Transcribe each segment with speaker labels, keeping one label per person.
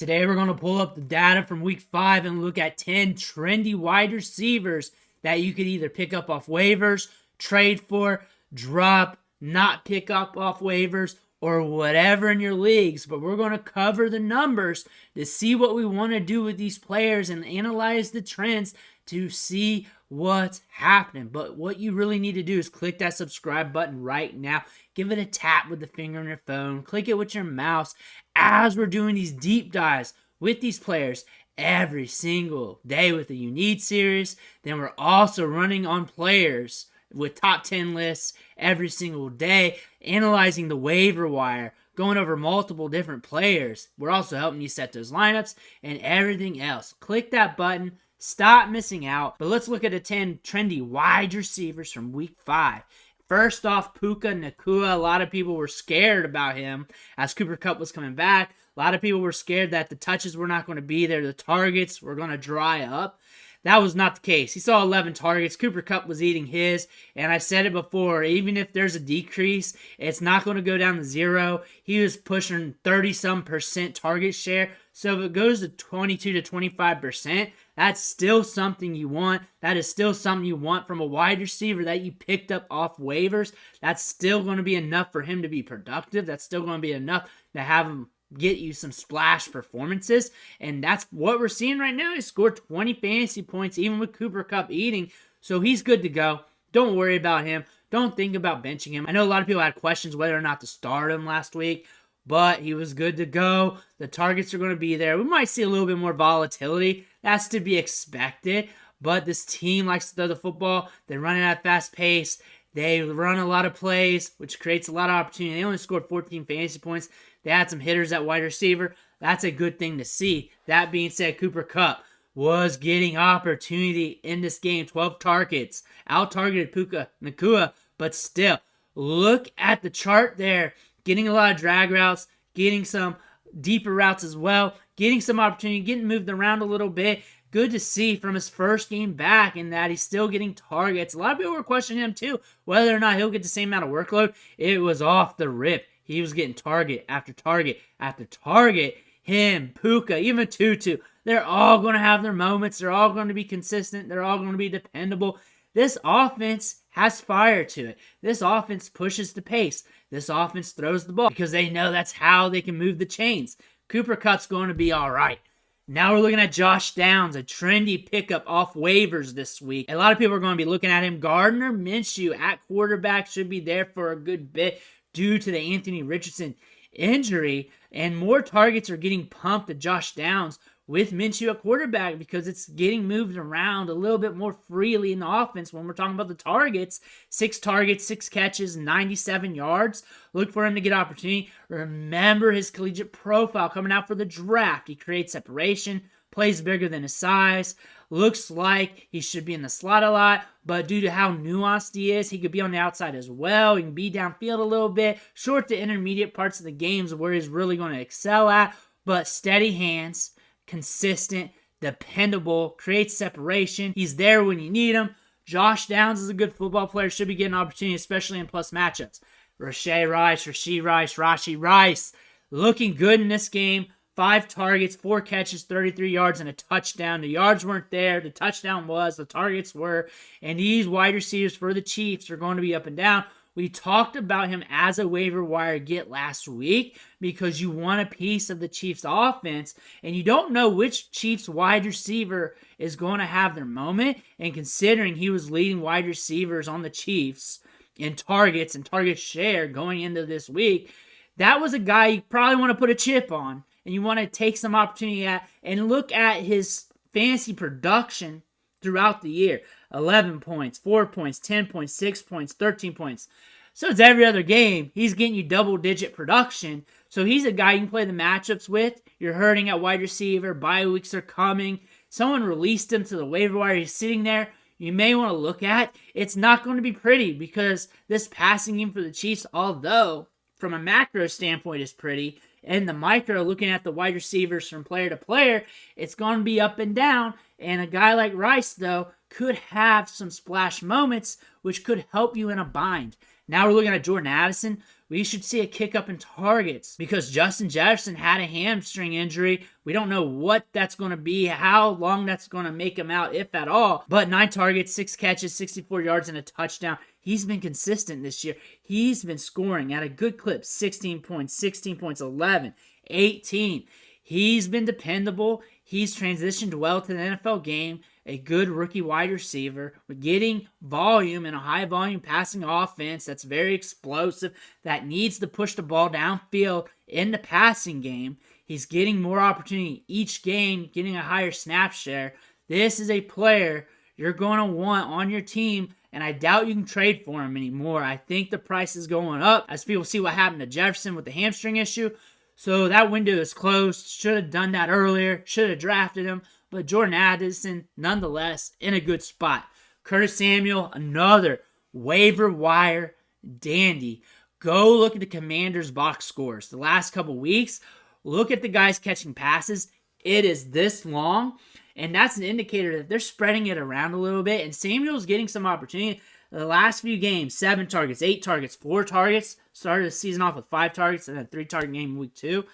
Speaker 1: Today we're going to pull up the data from week 5 and look at 10 trendy wide receivers that you could either pick up off waivers, trade for, drop, not pick up off waivers, or whatever in your leagues. But we're going to cover the numbers to see what we want to do with these players and analyze the trends to see what's happening. But what you really need to do is click that subscribe button right now. Give it a tap with the finger on your phone. Click it with your mouse as we're doing these deep dives with these players every single day with the You Need series. Then we're also running on players with top 10 lists every single day, analyzing the waiver wire, going over multiple different players. We're also helping you set those lineups and everything else. Click that button. Stop missing out. But let's look at the 10 trendy wide receivers from week 5. First off, Puka Ngata. A lot of people were scared about him as Cooper Kupp was coming back. A lot of people were scared that the touches were not going to be there. The targets were going to dry up. That was not the case. He saw 11 targets. Cooper Kupp was eating his. And I said it before, even if there's a decrease, it's not going to go down to 0. He was pushing 30-some% target share. So if it goes to 22 to 25%, that's still something you want. That is still something you want from a wide receiver that you picked up off waivers. That's still going to be enough for him to be productive. That's still going to be enough to have him get you some splash performances. And that's what we're seeing right now. He scored 20 fantasy points even with Cooper Kupp eating. So he's good to go. Don't worry about him. Don't think about benching him. I know a lot of people had questions whether or not to start him last week, but he was good to go. The targets are going to be there. We might see a little bit more volatility. That's to be expected. But this team likes to throw the football. They run it at a fast pace. They run a lot of plays, which creates a lot of opportunity. They only scored 14 fantasy points. They had some hitters at wide receiver. That's a good thing to see. That being said, Cooper Kupp was getting opportunity in this game. 12 targets. Out-targeted Puka Ngata, but still, look at the chart there. Getting a lot of drag routes, getting some deeper routes as well, getting some opportunity, getting moved around a little bit. Good to see from his first game back in that he's still getting targets. A lot of people were questioning him too, whether or not he'll get the same amount of workload. It was off the rip. He was getting target after target after target. Him, Puka, even Tutu. They're all going to have their moments. They're all going to be consistent. They're all going to be dependable. This offense has fire to it. This offense pushes the pace. This offense throws the ball because they know that's how they can move the chains. Cooper Kupp's going to be all right. Now we're looking at Josh Downs, a trendy pickup off waivers this week. A lot of people are going to be looking at him. Gardner Minshew at quarterback should be there for a good bit due to the Anthony Richardson injury. And more targets are getting pumped to Josh Downs with Minshew at quarterback because it's getting moved around a little bit more freely in the offense when we're talking about the targets. 6 targets, 6 catches, 97 yards. Look for him to get opportunity. Remember his collegiate profile coming out for the draft. He creates separation, plays bigger than his size. Looks like he should be in the slot a lot, but due to how nuanced he is, he could be on the outside as well. He can be downfield a little bit. Short to intermediate parts of the games where he's really going to excel at, but steady hands, consistent, dependable, creates separation. He's there when you need him. Josh Downs is a good football player. Should be getting opportunity, especially in plus matchups. Rashod Rice, looking good in this game. 5 targets, 4 catches, 33 yards, and a touchdown. The yards weren't there. The touchdown was. The targets were. And these wide receivers for the Chiefs are going to be up and down. We talked about him as a waiver wire get last week because you want a piece of the Chiefs offense and you don't know which Chiefs wide receiver is going to have their moment. And considering he was leading wide receivers on the Chiefs in targets and target share going into this week, that was a guy you probably want to put a chip on and you want to take some opportunity at and look at his fantasy production throughout the year. 11 points, 4 points, 10 points, 6 points, 13 points. So it's every other game. He's getting you double-digit production. So he's a guy you can play the matchups with. You're hurting at wide receiver. Bye weeks are coming. Someone released him to the waiver wire. He's sitting there. You may want to look at. It's not going to be pretty because this passing game for the Chiefs, although from a macro standpoint is pretty, and the micro, looking at the wide receivers from player to player, it's going to be up and down. And a guy like Rice, though, could have some splash moments, which could help you in a bind. Now we're looking at Jordan Addison. We should see a kick up in targets because Justin Jefferson had a hamstring injury. We don't know what that's going to be, how long that's going to make him out, if at all. But 9 targets, 6 catches, 64 yards, and a touchdown. He's been consistent this year. He's been scoring at a good clip. 16 points, 16 points, 11, 18. He's been dependable. He's transitioned well to the NFL game. A good rookie wide receiver with getting volume in a high volume passing offense that's very explosive, that needs to push the ball downfield in the passing game. He's getting more opportunity each game, getting a higher snap share. This is a player you're going to want on your team, and I doubt you can trade for him anymore. I think the price is going up as people see what happened to Jefferson with the hamstring issue. So that window is closed. Should have done that earlier. Should have drafted him. But Jordan Addison, nonetheless, in a good spot. Curtis Samuel, another waiver wire dandy. Go look at the Commanders' box scores. The last couple weeks, look at the guys catching passes. It is this long. And that's an indicator that they're spreading it around a little bit. And Samuel's getting some opportunity. The last few games, 7 targets, 8 targets, 4 targets. Started the season off with 5 targets and then 3-target game in week 2.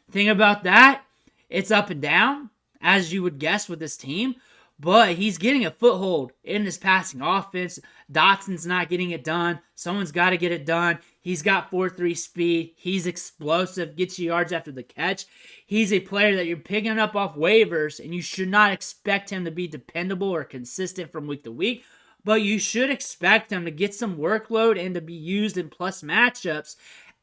Speaker 1: Thing about that, it's up and down, as you would guess with this team. But he's getting a foothold in this passing offense. Dotson's not getting it done. Someone's got to get it done. He's got 4.3 speed. He's explosive. Gets you yards after the catch. He's a player that you're picking up off waivers, and you should not expect him to be dependable or consistent from week to week. But you should expect him to get some workload and to be used in plus matchups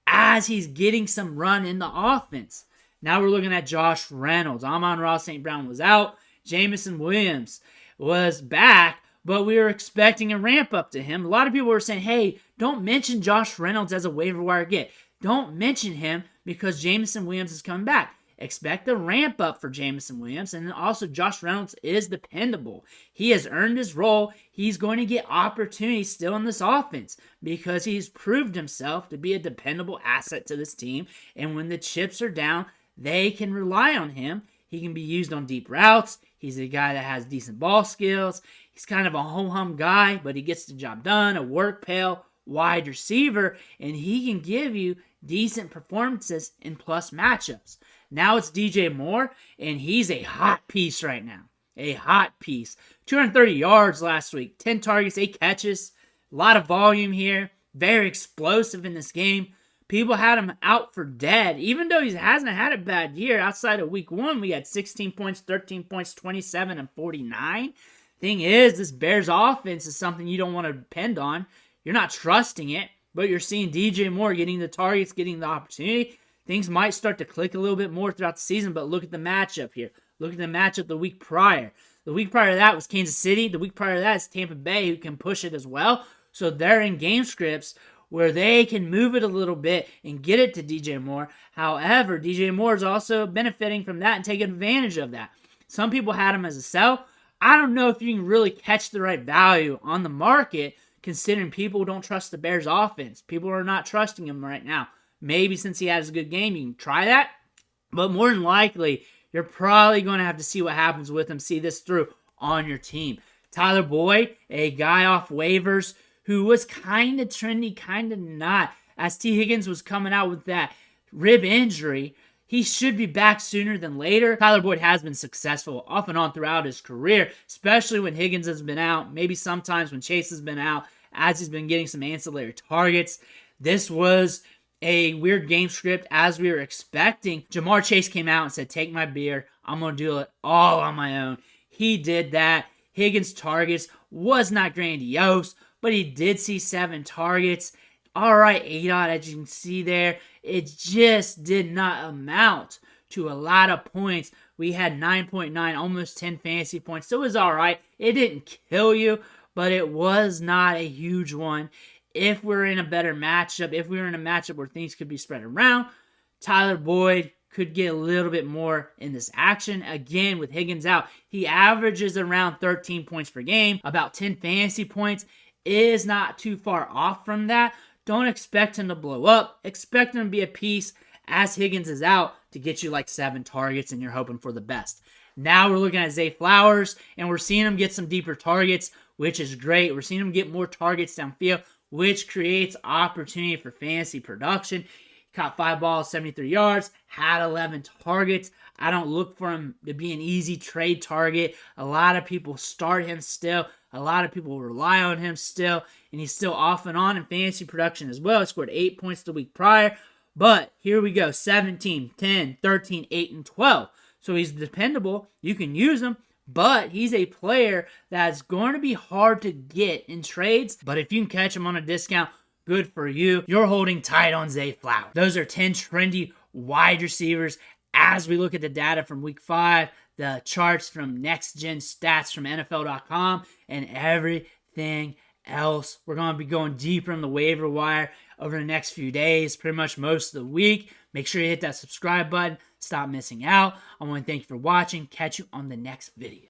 Speaker 1: as he's getting some run in the offense. Now we're looking at Josh Reynolds. Amon-Ra St. Brown was out. Jameson Williams was back, but we were expecting a ramp up to him. A lot of people were saying, hey, don't mention Josh Reynolds as a waiver wire get. Don't mention him because Jameson Williams is coming back. Expect a ramp up for Jameson Williams, and also Josh Reynolds is dependable. He has earned his role. He's going to get opportunities still in this offense because he's proved himself to be a dependable asset to this team, and when the chips are down, they can rely on him. He can be used on deep routes. He's a guy that has decent ball skills. He's kind of a ho-hum guy, but he gets the job done, a work pail, wide receiver, and he can give you decent performances in plus matchups. Now it's DJ Moore, and he's a hot piece right now. A hot piece. 230 yards last week, 10 targets, 8 catches. A lot of volume here. Very explosive in this game. People had him out for dead. Even though he hasn't had a bad year, outside of week 1, we had 16 points, 13 points, 27, and 49. Thing is, this Bears offense is something you don't want to depend on. You're not trusting it, but you're seeing DJ Moore getting the targets, getting the opportunity. Things might start to click a little bit more throughout the season, but look at the matchup here. Look at the matchup the week prior. The week prior to that was Kansas City. The week prior to that is Tampa Bay, who can push it as well. So they're in game scripts where they can move it a little bit and get it to DJ Moore. However, DJ Moore is also benefiting from that and taking advantage of that. Some people had him as a sell. I don't know if you can really catch the right value on the market considering people don't trust the Bears offense. People are not trusting him right now. Maybe since he has a good game, you can try that. But more than likely, you're probably going to have to see what happens with him, see this through on your team. Tyler Boyd, a guy off waivers who was kind of trendy, kind of not. As T. Higgins was coming out with that rib injury, he should be back sooner than later. Tyler Boyd has been successful off and on throughout his career, especially when Higgins has been out, maybe sometimes when Chase has been out, as he's been getting some ancillary targets. This was a weird game script as we were expecting. Jamar Chase came out and said, take my beer. I'm going to do it all on my own. He did that. Higgins' targets was not grandiose, but he did see 7 targets. All right, ADOT, as you can see there, it just did not amount to a lot of points. We had 9.9, almost 10 fantasy points, so it was all right. It didn't kill you, but it was not a huge one. If we're in a better matchup, if we were in a matchup where things could be spread around, Tyler Boyd could get a little bit more in this action. Again, with Higgins out, he averages around 13 points per game, about 10 fantasy points. Is not too far off from that. Don't expect him to blow up. Expect him to be a piece as Higgins is out to get you like 7 targets and you're hoping for the best. Now we're looking at Zay Flowers and we're seeing him get some deeper targets, which is great. We're seeing him get more targets downfield, which creates opportunity for fantasy production. Caught 5 balls, 73 yards, had 11 targets. I don't look for him to be an easy trade target. A lot of people start him still. A lot of people rely on him still. And he's still off and on in fantasy production as well. He scored 8 points the week prior. But here we go. 17, 10, 13, 8, and 12. So he's dependable. You can use him. But he's a player that's going to be hard to get in trades. But if you can catch him on a discount, good for you. You're holding tight on Zay Flowers. Those are 10 trendy wide receivers. As we look at the data from week 5, the charts from Next Gen Stats from NFL.com, and everything else. We're going to be going deeper in the waiver wire over the next few days, pretty much most of the week. Make sure you hit that subscribe button. Stop missing out. I want to thank you for watching. Catch you on the next video.